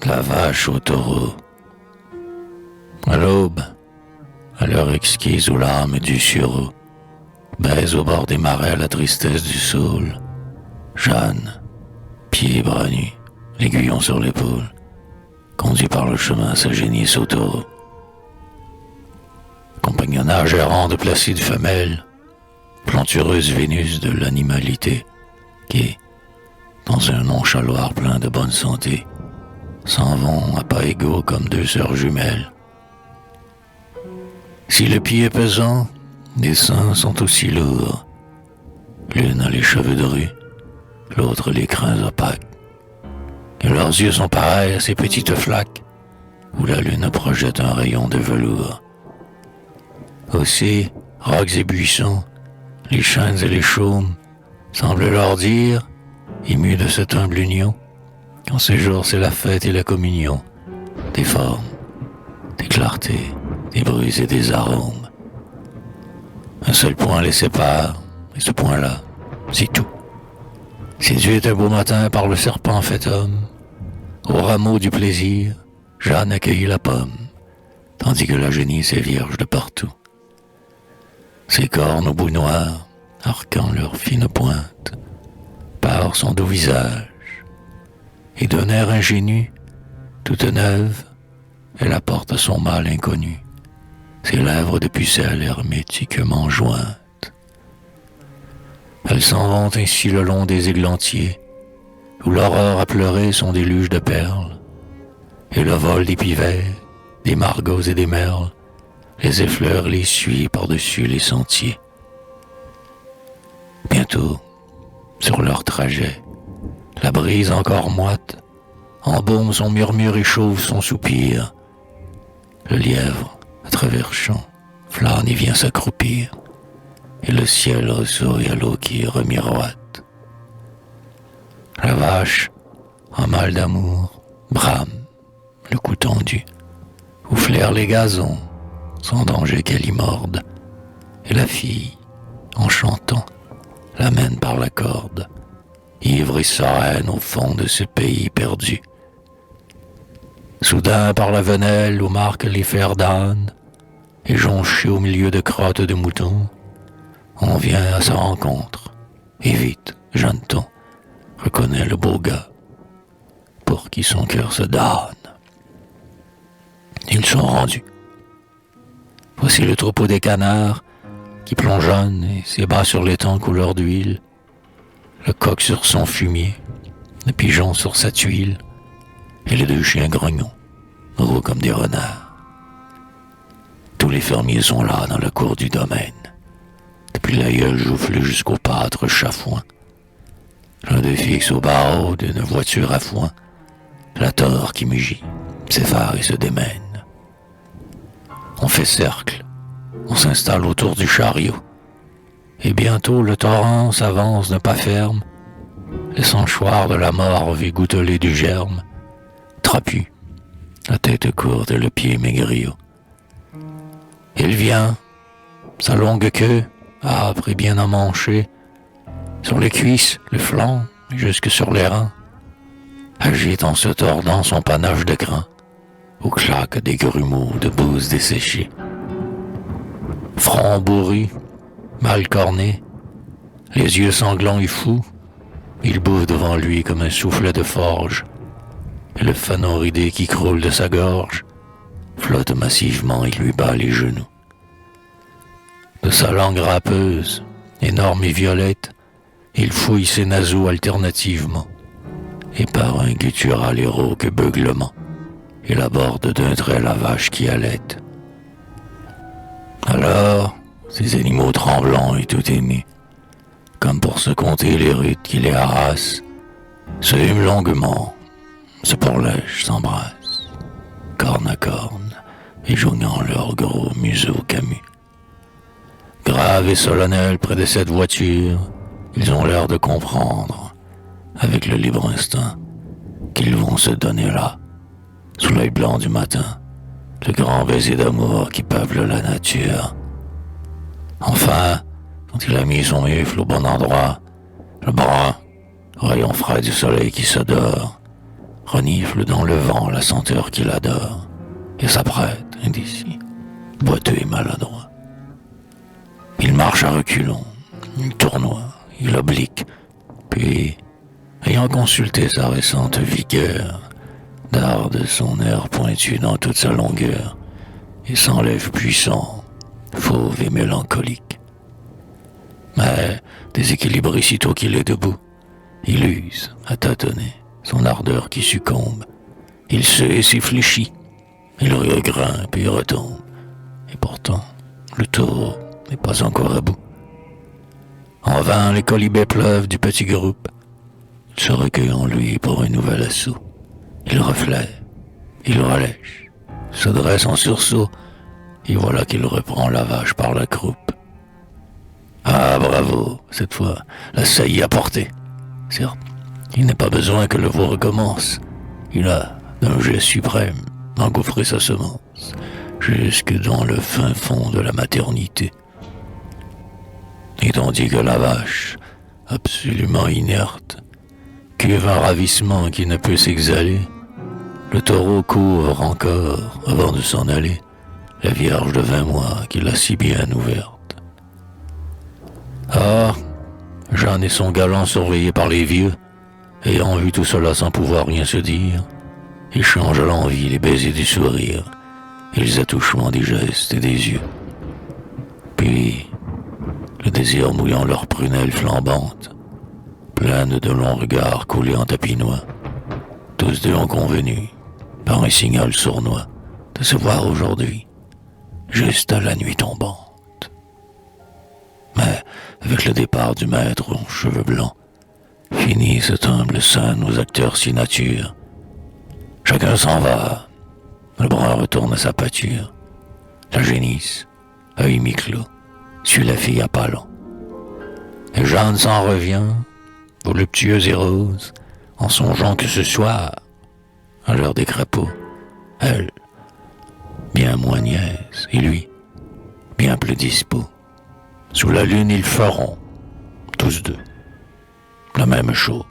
la vache au taureau. À l'aube, à l'heure exquise où l'âme du sureau baise au bord des marais la tristesse du saule, Jeanne, pieds et bras nus, l'aiguillon sur l'épaule, conduit par le chemin sa génisse au taureau. Compagnonnage errant de placides femelles, plantureuse Vénus de l'animalité, qui, dans un nonchaloir plein de bonne santé, s'en vont à pas égaux comme deux sœurs jumelles. Si le pied est pesant, les seins sont aussi lourds. L'une a les cheveux drus, l'autre les crins opaques. Et leurs yeux sont pareils à ces petites flaques où la lune projette un rayon de velours. Aussi, rocs et buissons, les chênes et les chaumes semblent leur dire, émus de cette humble union, qu'en ces jours c'est la fête et la communion, des formes, des clartés, des bruits et des arômes. Un seul point les sépare, et ce point-là, c'est tout. Séduite un beau matin par le serpent fait homme, au rameau du plaisir, Jeanne accueillit la pomme, tandis que la génisse est vierge de partout. Ses cornes au bout noir, arquant leur fine pointe, par son doux visage, et d'un air ingénu, toute neuve, elle apporte son mâle inconnu, ses lèvres de pucelle hermétiquement jointes. Elles s'en vont ainsi le long des églantiers, où l'aurore a pleuré son déluge de perles, et le vol des pivets, des margots et des merles, les effleure, les suit par-dessus les sentiers. Bientôt, sur leur trajet, la brise encore moite embaume son murmure et chauffe son soupir. Le lièvre, à travers champs, flâne et vient s'accroupir, et le ciel ressourit à l'eau qui remiroite. La vache, en mal d'amour, brame, le cou tendu, où flairent les gazons, sans danger qu'elle y morde, et la fille, en chantant, l'amène par la corde, ivre et sereine au fond de ce pays perdu. Soudain, par la venelle où marquent les fers d'âne, et jonché au milieu de crottes de moutons, on vient à sa rencontre, et vite, jeune-ton, reconnaît le beau gars, pour qui son cœur se donne. Ils sont rendus. Voici le troupeau des canards qui plongeonne et ses bas sur l'étang couleur d'huile, le coq sur son fumier, le pigeon sur sa tuile, et les deux chiens grognons, gros comme des renards. Tous les fermiers sont là dans la cour du domaine, depuis l'aïeul joufflu jusqu'au pâtre chafouin. L'un d'eux fixe au barreau d'une voiture à foin, la tore qui mugit, s'effare et se démène. On fait cercle, on s'installe autour du chariot, et bientôt le torrent s'avance d'un pas ferme, les sanchoirs de la mort vigouttelés du germe, trapu, la tête courte et le pied maigriot. Il vient, sa longue queue, âpre et bien emmanchée, sur les cuisses, le flanc, jusque sur les reins, agite en se tordant son panache de grains, où claquent des grumeaux de bouse desséchée. Front bourru, mal corné, les yeux sanglants et fous, il bouffe devant lui comme un soufflet de forge, et le fanon ridé qui croule de sa gorge flotte massivement et lui bat les genoux. De sa langue râpeuse, énorme et violette, il fouille ses naseaux alternativement, et par un guttural et rauque beuglement, il aborde d'un trait la vache qui allaite. Alors, ces animaux tremblants et tout émus, comme pour se compter les rudes qui les harassent, se hument longuement, se pourlèchent, s'embrassent, corne à corne, et joignant leur gros museau camus. Graves et solennels près de cette voiture, ils ont l'air de comprendre, avec le libre instinct, qu'ils vont se donner là, sous l'œil blanc du matin, le grand baiser d'amour qui peuple la nature. Enfin, quand il a mis son mufle au bon endroit, le brun, rayon frais du soleil qui s'adore, renifle dans le vent la senteur qu'il adore, et s'apprête, indécis, boiteux et maladroit. Il marche à reculons, il tournoie, il oblique, puis, ayant consulté sa récente vigueur, darde son air pointu dans toute sa longueur, et s'enlève puissant, fauve et mélancolique. Mais, déséquilibré sitôt qu'il est debout, il use, à tâtonner, son ardeur qui succombe. Il sait et s'y fléchit, il regrimpe et retombe. Et pourtant, le taureau n'est pas encore à bout. En vain, les colibets pleuvent du petit groupe. Il se recueille en lui pour un nouvel assaut. Il reflète, il relèche, se dresse en sursaut, et voilà qu'il reprend la vache par la croupe. Ah, bravo, cette fois, la saillie à portée. Certes, il n'est pas besoin que le veau recommence. Il a, d'un geste suprême, engouffré sa semence, jusque dans le fin fond de la maternité. Et tandis que la vache, absolument inerte, cuve un ravissement qui ne peut s'exhaler, le taureau court encore avant de s'en aller, la vierge de 20 mois qui l'a si bien ouverte. Ah, Jeanne et son galant surveillés par les vieux, ayant vu tout cela sans pouvoir rien se dire, échangent l'envie, les baisers du sourire, et les attouchements des gestes et des yeux. Puis, le désir mouillant leurs prunelles flambantes, pleines de longs regards coulés en tapinois, tous deux ont convenu, par un signal sournois, de se voir aujourd'hui, juste à la nuit tombante. Mais, avec le départ du maître aux cheveux blancs, fini cette humble scène aux acteurs si nature. Chacun s'en va, le brun retourne à sa pâture. La génisse, œil mi-clos, suit la fille à pas lents. Et Jeanne s'en revient, voluptueuse et rose, en songeant que ce soir, à l'heure des crapauds, elle, bien moins niaise, et lui, bien plus dispo, sous la lune ils feront, tous deux, la même chose.